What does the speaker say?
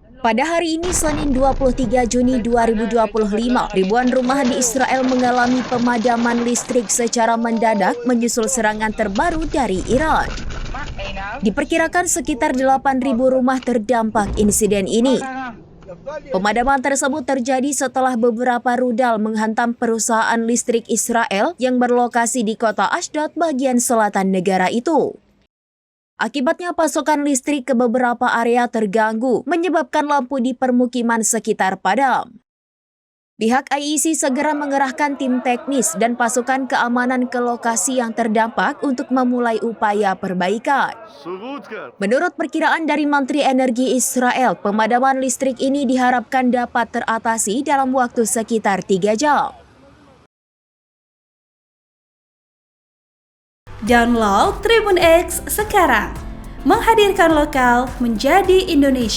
Pada hari ini, Senin 23 Juni 2025, ribuan rumah di Israel mengalami pemadaman listrik secara mendadak menyusul serangan terbaru dari Iran. Diperkirakan sekitar 8.000 rumah terdampak insiden ini. Pemadaman tersebut terjadi setelah beberapa rudal menghantam perusahaan listrik Israel yang berlokasi di kota Ashdod, bagian selatan negara itu. Akibatnya pasokan listrik ke beberapa area terganggu, menyebabkan lampu di permukiman sekitar padam. Pihak IEC segera mengerahkan tim teknis dan pasukan keamanan ke lokasi yang terdampak untuk memulai upaya perbaikan. Menurut perkiraan dari Menteri Energi Israel, pemadaman listrik ini diharapkan dapat teratasi dalam waktu sekitar 3 jam. Download Tribun X sekarang, menghadirkan lokal menjadi Indonesia.